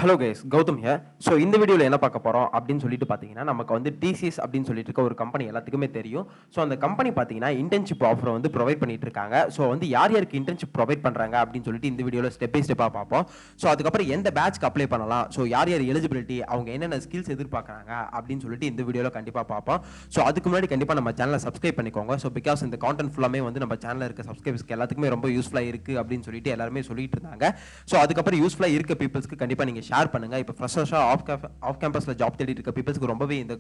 Hello guys, Gautam here. So இந்த வீடியோவில் என்ன பார்க்க போகிறோம் அப்படின்னு சொல்லிட்டு பார்த்தீங்கன்னா, நமக்கு வந்து டிசிஎஸ் அப்படின்னு சொல்லிட்டு இருக்க ஒரு கம்பெனி எல்லாத்துக்குமே தெரியும். ஸோ அந்த கம்பெனி பார்த்தீங்கன்னா இன்டர்ன்ஷிப் ஆஃபர் வந்து ப்ரொவைட் பண்ணிட்டு இருக்காங்க. ஸோ வந்து யார் யாருக்கு இன்டர்ன்ஷிப் ப்ரொவைட் பண்ணுறாங்க அப்படின்னு சொல்லிட்டு இந்த வீடியோவில் ஸ்டெப் பை ஸ்டெப்பாக பார்ப்போம். ஸோ அதுக்கப்புறம் எந்த பேட்ச்க்கு அப்ளை பண்ணலாம், ஸோ யார் யார் எலிஜிபிலிட்டி, அவங்க என்னென்ன ஸ்கில்ஸ் எதிர்பார்க்குறாங்க அப்படின்னு சொல்லிட்டு இந்த வீடியோவில் கண்டிப்பாக பார்ப்போம். ஸோ அதுக்கு முன்னாடி கண்டிப்பாக நம்ம சேனலை சப்ஸ்கிரைப் பண்ணிக்கோங்க. ஸோ பிகாஸ் இந்த கான்டென்ட் ஃபுல்லாமே வந்து நம்ம சேனலில் இருக்க சப்ஸ்கிரைபர்ஸ்க்கு எல்லாத்துக்குமே ரொம்ப யூஸ்ஃபுல்லாக இருக்குது அப்படின்னு சொல்லிட்டு எல்லாருமே சொல்லிட்டு இருந்தாங்க. ஸோ அதுக்கப்புறம் யூஸ்ஃபுல்லாக இருக்க பீப்புள்ஸ்க்கு கண்டிப்பாக நீங்கள் ஷேர் பண்ணுங்கள். இப்போ ஃப்ரெஷர்ஸாக ஆஃப் கேம்பஸில் ஜாப் தேடிட்டு இருக்க பீப்புள்ஸ்க்கு ரொம்பவே இந்த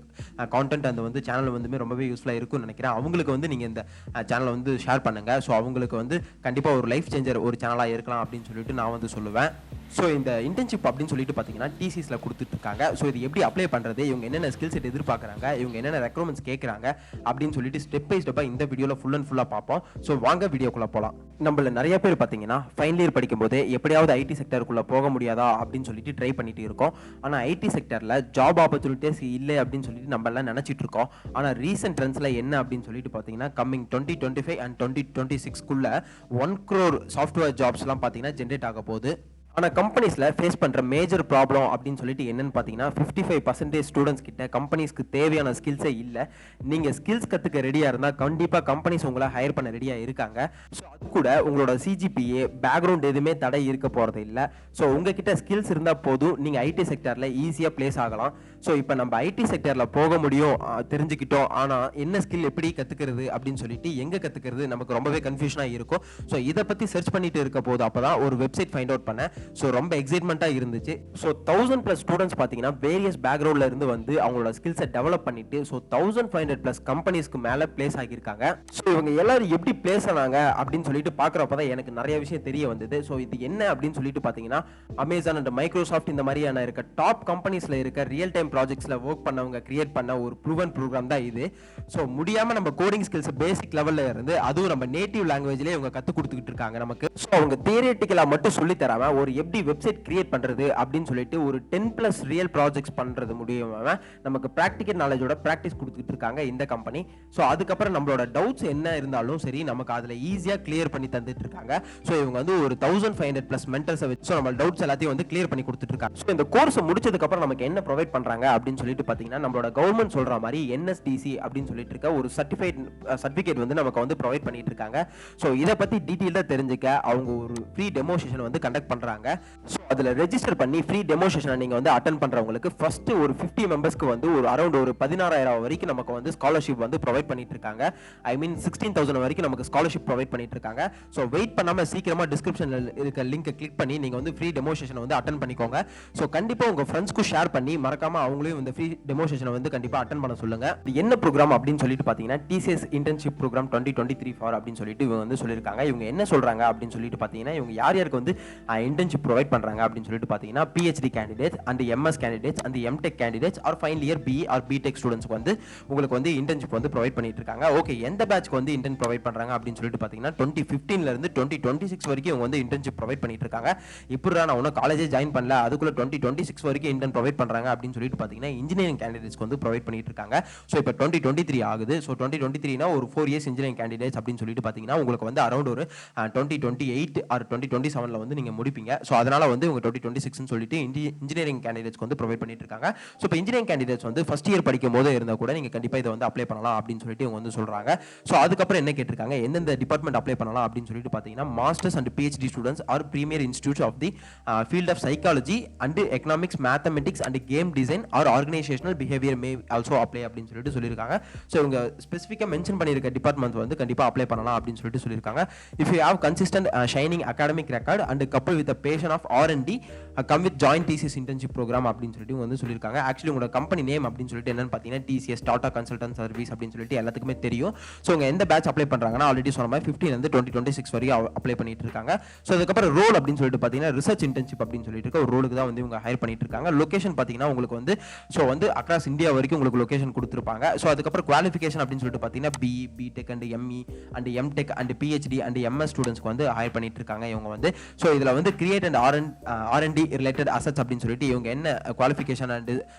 கான்டென்ட் அந்த வந்து சேனல் வந்து ரொம்பவே யூஸ்ஃபுல்லாக இருக்கும்னு நினைக்கிறேன். அவங்களுக்கு வந்து நீங்கள் இந்த சேனலை வந்து ஷேர் பண்ணுங்கள். ஸோ அவங்களுக்கு வந்து கண்டிப்பாக ஒரு லைஃப் சேஞ்சர் ஒரு சேனலாக இருக்கலாம் அப்படின்னு சொல்லிட்டு நான் வந்து சொல்லுவேன். ஸோ இந்த இன்டர்ன்ஷிப் அப்படின்னு சொல்லிட்டு பார்த்தீங்கன்னா டிசிஎஸில் கொடுத்துட்ருக்காங்க. ஸோ இது எப்படி அப்ளை பண்ணுறது, இவங்க என்னென்ன ஸ்கில்ஸ் செட் எதிர்பார்க்குறாங்க, இவங்க என்னென்ன ரெக்ரூட்மெண்ட்ஸ் கேட்குறாங்க அப்படின்னு சொல்லிட்டு ஸ்டெப் பை ஸ்டெப்பாக இந்த வீடியோவில் ஃபுல் அண்ட் ஃபுல்லாக பார்ப்போம். ஸோ வாங்க வீடியோக்குள்ளே போகலாம். நம்மள நிறைய பேர் பார்த்தீங்கன்னா ஃபைனல் இயர் படிக்கும்போது எப்படியாவது ஐடி செக்டருக்குள்ளே போக முடியாதா அப்படின்னு சொல்லிட்டு ட்ரை பண்ணிட்டு இருக்கோம். ஆனால் ஐடி செக்டரில் ஜாப் ஆப்பர்ச்சுனிட்டிஸ் இல்லை அப்படின்னு சொல்லிட்டு நம்ம எல்லாம் நினச்சிட்டு இருக்கோம். ஆனால் ரீசெண்ட் ட்ரெண்ட்ஸில் என்ன அப்படின்னு சொல்லிட்டு பார்த்தீங்கன்னா கம்மிங் 2025 அண்ட் 2026 1 crore சாஃப்ட்வேர் ஜாப்ஸ்லாம் பார்த்தீங்கன்னா ஜென்ரேட் ஆக போகுது. ஆனால் கம்பெனிஸில் ஃபேஸ் பண்ணுற மேஜர் ப்ராப்ளம் அப்படின்னு சொல்லிட்டு என்னென்னு பார்த்தீங்கன்னா 55% ஸ்டூடெண்ட்ஸ் கிட்ட கம்பெனிஸ்க்கு தேவையான ஸ்கில்ஸே இல்லை. நீங்கள் ஸ்கில்ஸ் கற்றுக்க ரெடியாக இருந்தால் கண்டிப்பாக கம்பெனிஸ் உங்களை ஹையர் பண்ண ரெடியாக இருக்காங்க. ஸோ அது கூட உங்களோட சிஜிபிஏ பேக்ரவுண்ட் எதுவுமே தடை இருக்க போகிறது இல்லை. ஸோ உங்ககிட்ட ஸ்கில்ஸ் இருந்தால் போதும், நீங்கள் ஐடி செக்டரில் ஈஸியாக பிளேஸ் ஆகலாம். ஸோ இப்போ நம்ம ஐடி செக்டரில் போக முடியும் தெரிஞ்சுக்கிட்டோம். ஆனால் என்ன ஸ்கில் எப்படி கற்றுக்கிறது அப்படின்னு சொல்லிட்டு எங்கே கற்றுக்கிறது நமக்கு ரொம்பவே கன்ஃபியூஷனாக இருக்கும். ஸோ இதை பற்றி சர்ச் பண்ணிட்டு இருக்க போது அப்போ தான் ஒரு வெப்சைட் ஃபைண்ட் அவுட் பண்ணேன். ஸோ ரொம்ப எக்ஸைட்மெண்ட்டாக இருந்துச்சு. ஸோ 1000+ ஸ்டூடெண்ட்ஸ் பார்த்தீங்கன்னா வேரியஸ் பேக்ரவுண்டில் இருந்து வந்து அவங்களோட ஸ்கில்ஸை டெவலப் பண்ணிட்டு ஸோ 1500+ கம்பெனிஸ்க்கு மேலே பிளேஸ் ஆகியிருக்காங்க. ஸோ இவங்க எல்லாரும் எப்படி பிளேஸ் ஆனாங்க அப்படின்னு சொல்லிட்டு பார்க்குறப்ப தான் எனக்கு நிறைய விஷயம் தெரிய வந்தது. ஸோ இது என்ன அப்படின்னு சொல்லிட்டு பார்த்தீங்கன்னா அமேசான் அண்ட் மைக்ரோசாஃப்ட் இந்த மாதிரியான இருக்க டாப் கம்பெனிஸில் இருக்க ரியல் டைம் ப்ராஜெக்ட்ஸில் ஒர்க் பண்ணவங்க கிரியேட் பண்ண ஒரு ப்ரூவன் ப்ரோக்ராம் தான் இது. ஸோ முடியாமல் நம்ம கோடிங் ஸ்கில்ஸ் பேசிக் லெவலில் இருந்து அதுவும் நம்ம நேட்டிவ் லாங்குவேஜ்லேயே இவங்க கற்றுக் கொடுத்துக்கிட்டு இருக்காங்க நமக்கு. ஸோ அவங்க தியரிட்டிக்கலாக மட்டும் சொல்லி தராம ஒரு எப்படி வெப்சைட் கிரியேட் பண்றது அப்படின்னு சொல்லிட்டு ஒரு 10+ ரியல் ப்ராஜெக்ட்ஸ் பண்றது முடியாம நமக்கு பிராக்டிகல் நாலேஜோட பிராக்டிஸ் கொடுத்துட்டு இருக்காங்க இந்த கம்பெனி. ஸோ அதுக்கப்புறம் நம்மளோட டவுட்ஸ் என்ன இருந்தாலும் சரி நமக்கு அதில் ஈஸியாக கிளியர் பண்ணி தந்துட்டு இருக்காங்க. ஸோ இவங்க வந்து ஒரு 1500+ மென்டர்ஸை வச்சு நம்ம டவுட்ஸ் எல்லாத்தையும் வந்து கிளியர் பண்ணி கொடுத்துட்டு இருக்காங்க. ஸோ இந்த கோர்ஸ் முடிச்சதுக்கு அப்புறம் நமக்கு என்ன ப்ரொவைட் பண்றாங்க அப்படின்னு சொல்லிட்டு பார்த்தீங்கன்னா நம்மளோட கவர்மெண்ட் சொல்ற மாதிரி என்எஸ்டிசி அப்படின்னு சொல்லிட்டு இருக்க ஒரு சர்டிஃபிகேட் வந்து நமக்கு வந்து ப்ரொவைட் பண்ணிட்டு இருக்காங்க. ஸோ இதை பத்தி டீட்டெயிலாக தெரிஞ்சுக்க அவங்க ஒரு ஃப்ரீ டெமோ செஷன் வந்து கண்டக்ட் பண்றாங்க. ஸோ அதில் ரெஜிஸ்டர் பண்ணி ஃப்ரீ டெமோ செஷனை நீங்கள் வந்து அட்டன் பண்ணுறவங்களுக்கு ஃபர்ஸ்ட் ஒரு 50 மெம்பர்ஸ்க்கு வந்து ஒரு அரௌண்ட் ஒரு 16,000 வரைக்கும் நமக்கு வந்து ஸ்காலர்ஷிப் வந்து ப்ரொவைட் பண்ணிட்டு இருக்காங்க. ஐ மீன் 16,000 வரைக்கும் நமக்கு ஸ்காலர்ஷிப் ப்ரொவைட் பண்ணிட்டு இருக்காங்க. ஸோ வெயிட் பண்ணாமல் சீக்கிரமாக டிஸ்கிரிப்ஷனில் இருக்க லிங்கை கிளிக் பண்ணி நீங்கள் வந்து ஃப்ரீ டெமோ செஷனை வந்து அட்டன் பண்ணிக்கோங்க. ஸோ கண்டிப்பாக உங்கள் ஃப்ரெண்ட்ஸ்க்கும் ஷேர் பண்ணி மறக்காம அவங்களையும் இந்த ஃப்ரீ டெமோ செஷனை வந்து கண்டிப்பாக அட்டன் பண்ண சொல்லுங்க. இது என்ன ப்ரோக்ராம் அப்படின்னு சொல்லிட்டு பார்த்தீங்கன்னா TCS Internship Program 2023 ஃபார் அப்படின்னு சொல்லிட்டு இவங்க வந்து சொல்லியிருக்காங்க. இவங்க என்ன சொல்றாங்க அப்படின்னு சொல்லிட்டு பார்த்தீங்கன்னா இவங்க யார் யாருக்கு வந்து இன்டர்ன்ஷிப் ப்ரொவைட் பண்றாங்க அப்படின்னு சொல்லிட்டு பார்த்தீங்கன்னா PhD candidates and MS candidates and MTech candidates or final year BE or BTech students வந்து உங்களுக்கு வந்து இன்டர்ன்ஷிப் வந்து ப்ரொவைட் பண்ணிட்டு இருக்காங்க. ஓகே, எந்த பேட்ச்க்கு வந்து இன்டர்ன் ப்ரொவைட் பண்றாங்க அப்படின்னு சொல்லிட்டு பார்த்தீங்கன்னா 2015 இருந்து 2026 வரைக்கும் இவங்க வந்து இன்டர்ன்ஷிப் ப்ரொவைட் பண்ணிட்டு இருக்காங்க. இப்போதான் நான் ஒன்றும் காலேஜே ஜாயின் பண்ணல, அதுக்குள்ள 2026 வரைக்கும் இன்டர்ன் ப்ரொவைட் பண்றாங்க அப்படின்னு சொல்லிட்டு பார்த்தீங்கன்னா இன்ஜினியரிங் கேண்டிடேட்ஸ்க்கு வந்து ப்ரொவைட் பண்ணிட்டு இருக்காங்க. ஸோ இப்போ 2023 ஆகுது. ஸோ 2023னா ஒரு 4 இயர்ஸ் இன்ஜினியரிங் கேண்டிடேட்ஸ் அப்படின்னு சொல்லிட்டு பார்த்தீங்கன்னா உங்களுக்கு வந்து அரௌண்ட் ஒரு 2028 ஆர் 2027 வந்து நீங்க முடிப்பீங்க. ஸோ அதனால வந்து இவங்க 2026 சொல்லிட்டு இன்ஜினியரிங் கேண்டிடேட்ஸ்க்கு வந்து ப்ரொவைட் பண்ணிட்டு இருக்காங்க. ஸோ இப்போ இன்ஜினியரிங் கேண்டிடேட்ஸ் வந்து ஃபர்ஸ்ட் இயர் படிக்கும் போது இருந்தால் கூட நீங்கள் கண்டிப்பாக இதை வந்து அப்ளை பண்ணலாம் அப்படின்னு சொல்லிட்டு இவங்க வந்து சொல்றாங்க. ஸோ அதுக்கப்புறம் என்ன கேட்டிருக்காங்க, எந்தெந்த டிபார்ட்மெண்ட் அப்ளை பண்ணலாம் அப்படின்னு சொல்லிட்டு பார்த்தீங்கன்னா masters and PhD students are premier institute of the field of psychology and economics mathematics and game design or organisational behaviour may also apply அப்படின்னு சொல்லிட்டு சொல்லியிருக்காங்க. ஸோ இவங்க ஸ்பெசிஃபிக்காக மென்ஷன் பண்ணியிருக்க டிபார்ட்மெண்ட் வந்து கண்டிப்பாக அப்ளை பண்ணலாம் அப்படின்னு சொல்லிட்டு சொல்லியிருக்காங்க. If you have consistent shining academic record and couple with passion of R&D come with join TCS internship programme அப்படின்னு சொல்லிட்டு வந்து சொல்லியிருக்காங்க. ஆக்சுவலி உங்களோட கம்பெனி நேம் அப்படின்னு சொல்லிட்டு என்னன்னு பார்த்தீங்கன்னா TCS டாடா கன்சல்டன்ட் சர்வீஸ் அப்படின்னு சொல்லிட்டு எல்லாத்துக்குமே தெரியும். ஸோ உங்க எந்த பேட்ச் அப்ளை பண்றாங்கன்னா ஆல்ரெடி சொன்ன மாதிரி 15 இருந்து 2026 வரைக்கும் அப்ளை பண்ணிட்டு இருக்காங்க. ஸோ அதுக்கப்புறம் ரோல் அப்படின்னு சொல்லிட்டு பார்த்தீங்கன்னா ரிசர்ச் இன்டர்ன்ஷிப் அப்படின்னு சொல்லிட்டு இருக்க ஒரு ரோலுக்கு தான் வந்து இவங்க ஹையர் பண்ணிட்டு இருக்காங்க. லொகேஷன் பார்த்தீங்கன்னா உங்களுக்கு வந்து ஸோ வந்து அக்ராஸ் இந்தியா வரைக்கும் உங்களுக்கு லொகேஷன் கொடுத்துருப்பாங்க. ஸோ அதுக்கப்புறம் குவாலிஃபிகேஷன் அப்படின்னு சொல்லிட்டு பார்த்தீங்கன்னா BE, BTech and ME and MTech and PhD and MS ஸ்டூடெண்ட்ஸ்க்கு வந்து ஹையர் பண்ணிட்டு இருக்காங்க இவங்க வந்து. ஸோ இதில் வந்து create and R&D related assets அப்படின்னு சொல்லிட்டு இவங்க என்ன குவாலிஃபிகேஷன் அண்ட்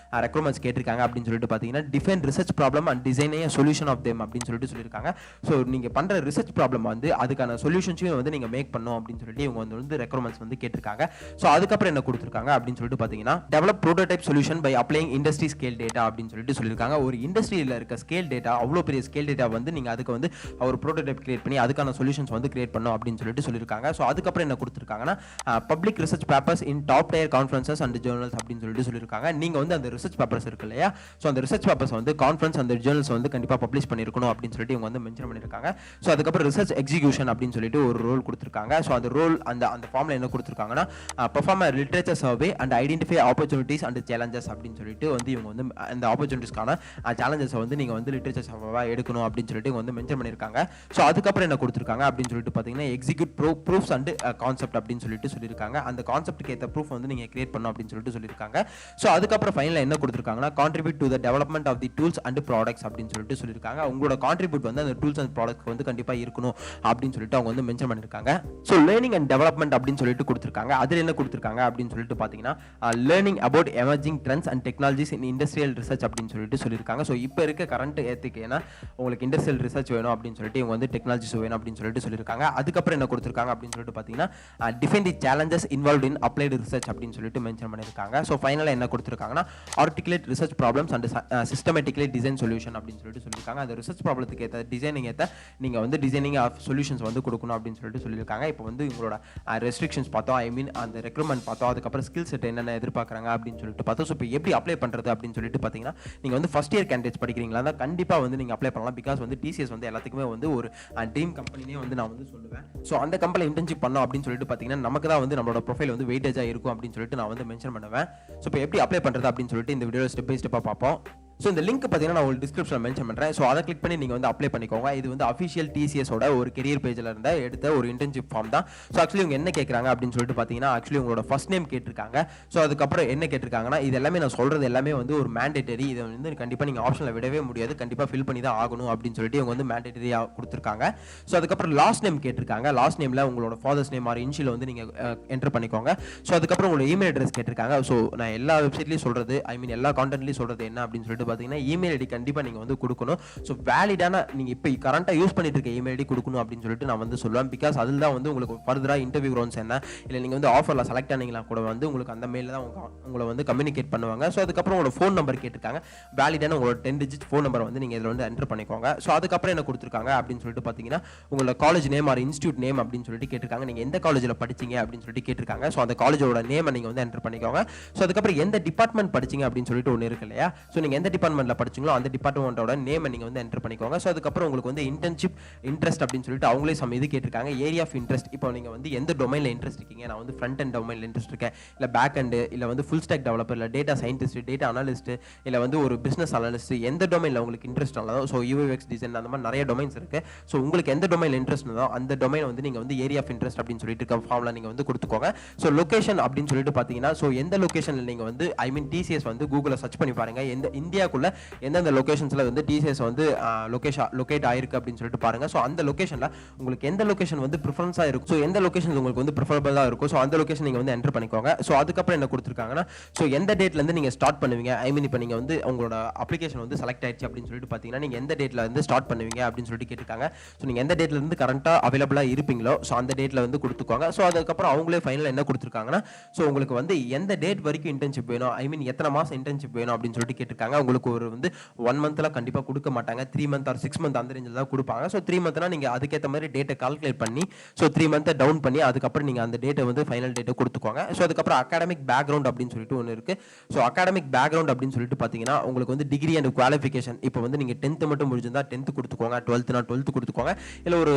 ரெக்ரூட்மெண்ட்ஸ் கேட்டிருக்காங்க அப்படின்னு சொல்லிட்டு பார்த்தீங்கன்னா define research problem and design a solution of them அப்படின்னு சொல்லிட்டு சொல்லியிருக்காங்க. ஸோ நீங்கள் பண்ணுற ரிசர்ச் ப்ராப்ளம் வந்து அதுக்கான சொல்யூஷன்ஸையும் வந்து நீங்கள் மேக் பண்ணணும் அப்படின்னு சொல்லிட்டு இவங்க வந்து ரெக்ரூட்மெண்ட்ஸ் வந்து கேட்டிருக்காங்க. ஸோ அதுக்கப்புறம் என்ன கொடுத்துருக்காங்க அப்படின்னு சொல்லிட்டு பார்த்தீங்கன்னா develop prototype solution by applying industry scale data அப்படின்னு சொல்லிட்டு சொல்லியிருக்காங்க. ஒரு இண்டஸ்ட்ரியில் இருக்க ஸ்கேல் டேட்டா, அவ்வளோ பெரிய ஸ்கேல் டேட்டா வந்து நீங்கள் அதுக்கு வந்து ஒரு ப்ரோட்டோடைப் கிரியேட் பண்ணி அதுக்கான சொல்யூஷன்ஸ் வந்து கிரியேட் பண்ணணும் அப்படின்னு சொல்லிட்டு சொல்லியிருக்காங்க. ஸோ அதுக்கப்புறம் என்ன கொடுத்துருக்காங்கன்னா public research papers in top tier conferences and journals அப்படின்னு சொல்லிட்டு சொல்லியிருக்காங்க. நீங்கள் வந்து அந்த ரிசர்ச் பேப்பர்ஸ் இருக்கு இல்லையா, ஸோ அந்த ரிசர்ச் பேப்பர்ஸ் வந்து கான்ஃபரன்ஸ் அந்த ஜேர்னல்ஸ் வந்து கண்டிப்பாக பப்ளிஷ் பண்ணியிருக்கணும் அப்படின்னு சொல்லிட்டு இவங்க வந்து மென்ஷன் பண்ணியிருக்காங்க. ஸோ அதுக்கப்புறம் ரிசர்ச் எக்ஸிக்யூஷன் அப்படின்னு சொல்லிட்டு ஒரு ரோல் கொடுத்துருக்காங்க. ஸோ அந்த ரோல் அந்த ஃபார்மில் என்ன கொடுத்துருக்காங்கன்னா perform literature survey and identify opportunities and challenges அப்படின்னு சொல்லிட்டு வந்து இவங்க வந்து அந்த ஆப்பர்ச்சுனிட்டிஸ்க்கான சேலஞ்சஸை வந்து நீங்கள் வந்து லிட்ரேச்சர் சர்வேவாக எடுக்கணும் அப்படின்னு சொல்லிட்டு இவங்க வந்து மென்ஷன் பண்ணியிருக்காங்க. ஸோ அதுக்கப்புறம் என்ன கொடுத்துருக்காங்க அப்படின்னு சொல்லிட்டு பார்த்தீங்கன்னா எக்ஸிக்யூட் ப்ரூஃப்ஸ் அண்ட் கான்செப்ட் அப்படின்னு சொல்லிட்டு சொல்லியிருக்காங்க. அந்த கான்செப்ட்டுக்கு ஏற்ற ப்ரூஃப் வந்து நீங்கள் கிரியேட் பண்ணணும் அப்படின்னு சொல்லிட்டு சொல்லியிருக்காங்க. ஸோ அதுக்கப்புறம் ஃபைனலாக என்ன கொடுத்துருக்காங்கன்னா contribute to the development of the tools and products அப்படின்னு சொல்லிட்டு சொல்லியிருக்காங்க. உங்களோட கான்ட்ரிபியூட் வந்து அந்த டூல்ஸ் அண்ட் ப்ராடக்ட்ஸ் வந்து கண்டிப்பாக இருக்கணும் அப்படின்னு சொல்லிட்டு அவங்க வந்து மென்ஷன் பண்ணியிருக்காங்க. ஸோ லேர்னிங் அண்ட் டெவலப்மெண்ட் அப்படின்னு சொல்லிட்டு கொடுத்துருக்காங்க. அதில் என்ன கொடுத்துருக்காங்க அப்படின்னு சொல்லிட்டு பார்த்தீங்கன்னா learning about emerging trends and technologies in industrial research அப்படின்னு சொல்லிட்டு சொல்லியிருக்காங்க. ஸோ இப்போ இருக்க கரண்ட் ஏற்றுக்கு ஏன்னா உங்களுக்கு இண்டஸ்ட்ரியல் ரிசர்ச் வேணும் அப்படின்னு சொல்லிட்டு இவங்க வந்து டெக்னாலஜிஸ் வேணும் அப்படின்னு சொல்லிட்டு சொல்லியிருக்காங்க. அதுக்கப்புறம் என்ன கொடுத்துருக்காங்க அப்படின்னு சொல்லிட்டு பார்த்தீங்கன்னா define the challenges involve in applied research அப்படின்னு சொல்லிட்டு மென்ஷன் பண்ணியிருக்காங்க. ஸோ ஃபைனலாக என்ன கொடுத்துருக்காங்கன்னா articulate research problems and systematically design solution அப்படின்னு சொல்லிட்டு சொல்லியிருக்காங்க. அந்த ரிசர்ச் ப்ராப்ளத்துக்கு ஏற்ற டிசைனிங் ஏற்ற நீங்கள் வந்து டிசைனிங் ஆஃப் சொல்யூஷன்ஸ் வந்து கொடுக்கணும் அப்படின்னு சொல்லிட்டு சொல்லியிருக்காங்க. இப்போ வந்து உங்களோட ரெஸ்ட்ரிக்ஷன்ஸ் பார்த்தோம், ஐ மீன் அந்த ரெக்ரூட்மெண்ட் பார்த்தோம், அதுக்கப்புறம் ஸ்கில் செட் என்னென்ன எதிர்பார்க்குறாங்க அப்படின்னு சொல்லிட்டு பார்த்தோம். ஸோ இப்போ எப்படி அப்ளை பண்ணுறது அப்படின்னு சொல்லிட்டு பார்த்தீங்கன்னா நீங்கள் வந்து ஃபஸ்ட் இயர் கேண்டிடேட்ஸ் படிக்கிறீங்களா தான் கண்டிப்பாக வந்து நீங்கள் அப்ளை பண்ணலாம். பிகாஸ் வந்து டிசிஎஸ் வந்து எல்லாத்துக்குமே வந்து ஒரு ட்ரீம் கம்பெனியே வந்து நான் வந்து சொல்லுவேன். ஸோ அந்த கம்பெனியில் இன்டர்ன்ஷிப் பண்ணோம் அப்படின்னு சொல்லிட்டு பார்த்தீங்கன்னா நமக்கு தான் வந்து நம்மளோட ப்ரொஃபைல் வந்து வெயிட்டேஜாக இருக்கும் அப்படின்னு சொல்லிட்டு நான் வந்து மென்ஷன் பண்ணுவேன். ஸோ இப்போ எப்படி அப்ளை பண்ணுறது அப்படின்னு சொல்லிட்டு இந்த வீடியோ ஸ்டெப் பை ஸ்டெப்பாக பார்ப்போம். ஸோ இந்த லிங்க் பார்த்தீங்கன்னா நான் உங்களுக்கு டிஸ்கிரிப்ஷனில் மென்ஷன் பண்ணுறேன். ஸோ அதை கிளிக் பண்ணி நீங்கள் வந்து அப்ளை பண்ணிக்கோங்க. இது வந்து அஃபிஷியல் டிசிஎஸோட ஒரு கெரியர் பேஜில் இருந்த எடுத்த ஒரு இன்டர்ன்ஷிப் ஃபார்ம் தான். ஸோ ஆக்சுவலி இவங்க என்ன கேட்குறாங்க அப்படின்னு சொல்லிட்டு பார்த்தீங்கன்னா ஆக்சுவலி உங்களோட ஃபர்ஸ்ட் நேம் கேட்டிருக்காங்க. ஸோ அதுக்கப்புறம் என்ன கேட்டிருக்காங்கன்னா இது எல்லாமே நான் சொல்கிறது எல்லாமே வந்து ஒரு மேண்டேட்டரி, இதை வந்து கண்டிப்பாக நீங்கள் ஆப்ஷனில் விடவே முடியாது, கண்டிப்பாக ஃபில் பண்ணி தான் ஆகணும் அப்படின்னு சொல்லிட்டு இவங்க வந்து மேண்டேட்டரியாக கொடுத்துருக்காங்க. ஸோ அதுக்கப்புறம் லாஸ்ட் நேம் கேட்டிருக்காங்க. லாஸ்ட் நேமில் உங்களோட ஃபாதர்ஸ் நேம் ஆர் இன்ஷியல் வந்து நீங்கள் என்டர் பண்ணிக்கோங்க. ஸோ அதுக்கப்புறம் உங்களோட இமெயில் அட்ரஸ் கேட்டிருக்காங்க. ஸோ நான் எல்லா வெப்சைட்லையும் சொல்கிறது, ஐ மீன் எல்லா கான்டென்ட்லையும் சொல்கிறது என்ன அப்படின்னு சொல்லிட்டு பார்த்தீங்கன்னா இமெயில் ஐடி கண்டிப்பாக நீங்கள் வந்து கொடுக்கணும். ஸோ வேலிடான நீங்கள் இப்போ கரண்ட்டாக யூஸ் பண்ணிட்டு இருக்க இமெயில் ஐடி கொடுக்கணும் அப்படின்னு சொல்லிட்டு நான் வந்து சொல்லுவேன். பிகாஸ் அதில் தான் வந்து உங்களுக்கு ஃபர்தராக இன்டர்வியூ ரவுண்ட்ஸ் என்ன இல்லை நீங்கள் வந்து ஆஃபரில் செலக்ட் ஆனீங்களா கூட வந்து உங்களுக்கு அந்த மெயிலில் தான் உங்களை வந்து கம்யூனிகேட் பண்ணுவாங்க. ஸோ அதுக்கப்புறம் உங்களோட ஃபோன் நம்பர் கேட்டிருக்காங்க. வேலிடான உங்களோட 10 டிஜிட் ஃபோன் நம்பர் வந்து நீங்கள் இதில் வந்து என்டர் பண்ணிக்கோங்க. ஸோ அதுக்கப்புறம் என்ன கொடுத்துருக்காங்க அப்படின்னு சொல்லிட்டு பார்த்தீங்கன்னா உங்களோட college name or institute name அப்படின்னு சொல்லிட்டு கேட்டிருக்காங்க. நீங்கள் எந்த காலேஜில் படிச்சீங்க அப்படின்னு சொல்லிட்டு கேட்டிருக்காங்க. ஸோ அந்த காலேஜோட நேமை நீங்கள் வந்து என்டர் பண்ணிக்கோங்க. ஸோ அதுக்கப்புறம் எந்த டிபார்ட்மெண்ட் படிச்சீங்க அப்படின்னு சொல்லிட்டு ஒன்று இருக்கு இல்லையா, ஸோ நீங்கள் எந்த டிபார்ட்மெண்ட்டில் படிச்சீங்களோ அந்த டிபார்ட்மெண்ட்டோட நேமை நீங்கள் வந்து என்டர் பண்ணிக்கோங்க. ஸோ அதுக்கப்புறம் உங்களுக்கு வந்து இன்டர்ன்ஷிப் இன்ட்ரெஸ்ட் அப்படின்னு சொல்லிட்டு அவங்களே சம் இது கேட்டிருக்காங்க. ஏரியா ஆஃப் இன்ட்ரெஸ்ட், இப்போ நீங்கள் வந்து எந்த டொமைனில் இன்ட்ரெஸ்ட் இருக்கீங்க, நான் வந்து ஃப்ரண்ட் அண்ட் டொமைனில் இன்ட்ரெஸ்ட் இருக்கேன், இல்லை பேக் அண்ட், இல்லை வந்து ஃபுல் ஸ்டாக் டெவலப்பர், இல்லை டேட்டா சயின்டிஸ்ட், டேட்டா அனலிஸ்ட், இல்லை வந்து ஒரு பிஸ்னஸ் அனலிஸ்ட், எந்த டொமைனில் உங்களுக்கு இன்ட்ரெஸ்ட் ஆனதோ, ஸோ யூஎக்ஸ் டிசைன் அந்த மாதிரி நிறைய டொமைன்ஸ் இருக்குது. ஸோ உங்களுக்கு எந்த டொமைனில் இன்ட்ரெஸ்ட் இருந்தோ அந்த டொமைன் வந்து நீங்கள் வந்து ஏரியா ஆஃப் இன்ட்ரெஸ்ட் அப்படின்னு சொல்லிட்டு இருக்க ஃபார்மில் நீங்கள் வந்து கொடுத்துக்கோங்க. ஸோ லொகேஷன் அப்படின்னு சொல்லிட்டு பார்த்தீங்கன்னா ஸோ எந்த லொகேஷனில் நீங்கள் வந்து ஐ மீன் டிசிஎஸ் வந்து கூகுளில் சர்ச் பண்ணி பாருங்கள், எந்த இந்தியாவுக்குள்ள எந்தெந்த லொகேஷன்ஸில் வந்து டிசிஎஸ் வந்து லொகேட் ஆயிருக்கு அப்படின்னு சொல்லிட்டு பாருங்க. ஸோ அந்த லொகேஷனில் உங்களுக்கு எந்த லொகேஷன் வந்து ப்ரிஃபரன்ஸாக இருக்கும், ஸோ எந்த லொகேஷன் உங்களுக்கு வந்து ப்ரிஃபரபிளாக இருக்கும், ஸோ அந்த லொகேஷன் நீங்கள் வந்து என்டர் பண்ணிக்கோங்க. ஸோ அதுக்கப்புறம் என்ன கொடுத்துருக்காங்கன்னா ஸோ எந்த டேட்லேருந்து நீங்கள் ஸ்டார்ட் பண்ணுவீங்க, ஐ மீன் இப்போ நீங்கள் வந்து உங்களோட அப்ளிகேஷன் வந்து செலக்ட் ஆயிடுச்சு அப்படின்னு சொல்லிட்டு பார்த்தீங்கன்னா நீங்கள் எந்த டேட்டில் வந்து ஸ்டார்ட் பண்ணுவீங்க அப்படின்னு சொல்லிட்டு கேட்டிருக்காங்க. ஸோ நீங்கள் எந்த டேட்லேருந்து கரண்ட்டாக அவைலபிளாக இருப்பீங்களோ ஸோ அந்த டேட்டில் வந்து கொடுத்துக்கோங்க. ஸோ அதுக்கப்புறம் அவங்களே ஃபைனல் என்ன கொடுத்துருக்காங்கன்னா ஸோ உங்களுக்கு வந்து எந்த டேட் வரைக்கும் இன்டர்ன்ஷிப் வேணும், ஐ மீன் எத்தனை மாதம் இன்டர்ன்ஷிப் வேணும் அப்படின்னு சொல்லிட்டு கேட்டிருக்காங்க. உங்களுக்கு ஒரு வந்து 1 மந்த்ல கண்டிப்பாக கொடுக்க மாட்டாங்க, 3 மந்த் ஆர் 6 மந்த் அந்த ரேஞ்சில் தான் கொடுப்பாங்க. ஸோ 3 மந்த்னா நீங்கள் அதுக்கேற்ற மாதிரி டேட்டை கால்குலேட் பண்ணி ஸோ 3 மந்த்தை டவுன் பண்ணி அதுக்கப்புறம் நீங்கள் அந்த டேட்டை வந்து ஃபைனல் டேட்டை கொடுத்துக்கோங்க. ஸோ அதுக்கப்புறம் அகாடமிக் பேக்ரவுண்ட் அப்படின்னு சொல்லிட்டு ஒன்று இருக்குது. ஸோ அகாடமிக் பேக்ரவுண்ட் அப்படின்னு சொல்லிட்டு பார்த்தீங்கன்னா உங்களுக்கு வந்து டிகிரி அண்ட் குவாலிஃபிகேஷன், இப்போ வந்து நீங்கள் 10th மட்டும் முடிஞ்சிருந்தா 10th கொடுத்துக்கோங்க, 12th 12th கொடுத்துக்கோங்க, இல்லை ஒரு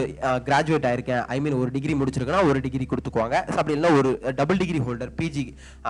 கிராஜுவேட் ஆயிருக்கேன் ஐ மீன் ஒரு டிகிரி முடிச்சிருக்கேன்னா ஒரு டிகிரி கொடுத்துக்கோங்க. அப்படி இல்லை ஒரு டபுள் டிகிரி ஹோல்டர் பிஜி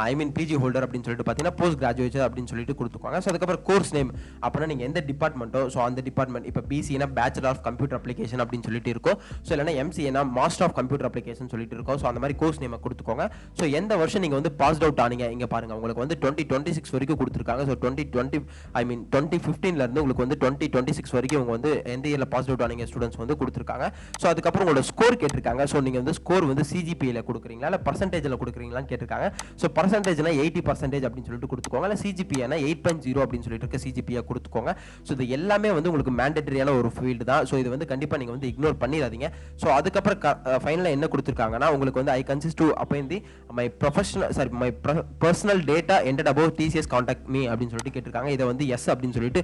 ஐ மீன் பிஜி ஹோல்டர் அப்படின்னு சொல்லிட்டு பார்த்தீங்கன்னா போஸ்ட் கிராஜுவேட் அப்படின்னு சொல்லிட்டு கொடுத்துக்கோங்க. ஸோ அதுக்கப்புறம் கோர்ஸ் நேம் அப்படின்னா நீங்கள் எந்த டிபார்ட்மெண்ட்டோ ஸோ அந்த டிபார்ட்மெண்ட் இப்போ பிசினா பேச்சுலர் ஆஃப் கம்ப்யூட்டர் அப்ளிகேஷன் அப்படின்னு சொல்லிட்டு இருக்கும். ஸோ இல்லைனா எம்சிஏனா மாஸ்டர் ஆஃப் கம்ப்யூட்டர் அப்ளிகேஷன் சொல்லிட்டு இருக்கோம். ஸோ அந்த மாதிரி கோர்ஸ் நேமை கொடுத்துக்கோங்க. ஸோ எந்த வருஷம் நீங்கள் வந்து பாஸ் அவுட் ஆனீங்க இங்கே பாருங்கள், உங்களுக்கு வந்து 2026 வரைக்கும் கொடுத்துருக்காங்க. ஸோ 2015 உங்களுக்கு வந்து 2026 வரைக்கும் இவங்க வந்து எந்த இயரில் பாஸ் அவுட் ஆனீங்க ஸ்டூடெண்ட்ஸ் வந்து கொடுத்துருக்காங்க. ஸோ அதுக்கப்புறம் உங்களோட ஸ்கோர் கேட்டிருக்காங்க. ஸோ நீங்கள் வந்து ஸ்கோர் வந்து சிஜிபியில் கொடுக்குறீங்களா இல்லை பர்சன்டேஜில் கொடுக்குறீங்களான்னு கேட்டிருக்காங்க. ஸோ பர்சன்டேஜ்னா 80% அப்படின்னு சொல்லிட்டு கொடுத்துக்கோங்க. இல்லை சிஜிபிஏனா 8.0 அப்படின்னு சொல்லிட்டு இருக்க சிஜிபிஏ கொடுத்துக்கோங்க. ஸோ இது எல்லாமே வந்து உங்களுக்கு மேண்டேட்டரியான ஒரு ஃபீல்டு தான். ஸோ இது வந்து கண்டிப்பாக நீங்கள் வந்து இக்னோர் பண்ணிடாதீங்க. ஸோ அதுக்கப்புறம் ஃபைனலாக என்ன கொடுத்துருக்காங்கன்னா உங்களுக்கு வந்து I consist to appoint the my personal data entered above TCS contact me அப்படின்னு சொல்லிட்டு கேட்டிருக்காங்க. இதை வந்து எஸ் அப்படின்னு சொல்லிட்டு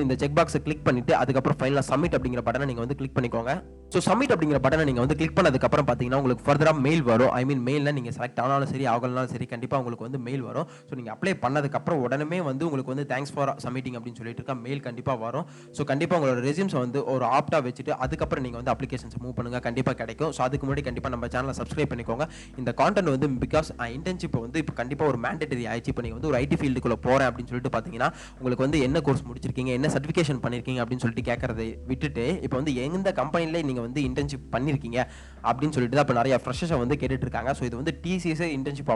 இந்த செக் பாக்ஸை கிளிக் பண்ணிட்டு அதுக்கப்புறம் ஃபைனலாக சப்மிட் அப்படிங்கிற பட்டனை நீங்கள் வந்து கிளிக் பண்ணிக்கோங்க. ஸோ சப்மிட் அப்படிங்கிற பட்டனை நீங்கள் வந்து கிளிக் பண்ணதுக்கப்புறம் பார்த்தீங்கன்னா உங்களுக்கு ஃபர்தராக மெயில் வரும். மெயிலில் நீங்கள் செலக்ட் ஆனாலும் சரி ஆகலனாலும் சரி கண்டிப்பாக உங்களுக்கு வந்து மெயில் வரும். ஸோ நீங்கள் அப்ளை பண்ணதுக்கப்புறம் உடனே வந்து உங்களுக்கு வந்து தேங்க்ஸ் ஃபார் சப்மிட்டிங் அப்படின்னு சொல்லிட்டு இருக்க மெயில் கண்டிப்பாக வரும். ஸோ கண்டிப்பாக உங்களோட ரெஸ்யூம்ஸை வந்து ஒரு ஆப்டாக வச்சுட்டு அதுக்கப்புறம் நீங்கள் வந்து அப்ளிகேஷன்ஸ் மூவ் பண்ணுங்கள், கண்டிப்பாக கிடைக்கும். ஸோ அதுக்கு முன்னாடி கண்டிப்பாக நம்ம சேனலை சப்ஸ்கிரைப் பண்ணிக்கோங்க. இந்த கான்டென்ட் வந்து பிகாஸ் இன்டர்ன்ஷிப் வந்து இப்போ கண்டிப்பாக ஒரு மேண்டேட்டரி ஆயிடுச்சு. இப்போ நீங்கள் வந்து ஒரு ஐடி ஃபீல்டுக்குள்ளே போகிறேன் அப்படின்னு சொல்லிட்டு பார்த்தீங்கன்னா உங்களுக்கு வந்து என்ன கோர்ஸ் முடிச்சிருக்கீங்க, என்ன சர்டிஃபிகேஷன் பண்ணியிருக்கீங்க அப்படின்னு சொல்லிட்டு கேட்கறதை விட்டுட்டு இப்போ வந்து எந்த கம்பெனியில் நீங்கள் வந்து இன்டர்ன்ஷிப் பண்ணியிருக்கீங்க அப்படின்னு சொல்லிட்டு தான் இப்போ நிறைய ஃப்ரெஷர்ஸை வந்து கேட்டுட்டு இருக்காங்க. ஸோ இது வந்து டிசிஎஸ் இன்டர்ன்ஷிப்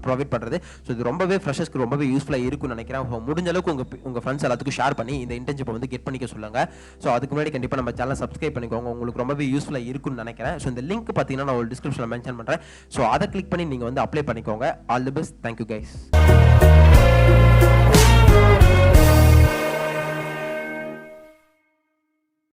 ப்ரொவைட் பண்ணுறது. ஸோ இது ரொம்பவே ஃப்ரெஷர்ஸ்க்கு ரொம்பவே யூஸ்ஃபுல்லாக இருக்கும்னு நினைக்கிறேன். ஸோ முடிஞ்ச அளவுக்கு உங்கள் ஃப்ரெண்ட்ஸ் எல்லாத்துக்கும் ஷேர் பண்ணி இந்த இன்டர்ன்ஷிப்பை வந்து கெட் பண்ணிக்க சொல்லுங்கள். ஸோ அதுக்கு முன்னாடி கண்டிப்பாக நம்ம சேனலை சப்ஸ்கிரைப் பண்ணிக்கோங்க, உங்களுக்கு ரொம்பவே யூஸ்ஃபுல்லாக இருக்கும்னு நினைக்கிறேன். ஸோ இந்த லிங்க் பார்த்தீங்கன்னா நான் ஒரு டிஸ்கிரிப்ஷனில் மென்ஷன் பண்ணுறேன். ஸோ அதை கிளிக் பண்ணி நீங்கள் வந்து அப்ளை பண்ணிக்கோங்க. All the best. Thank you guys.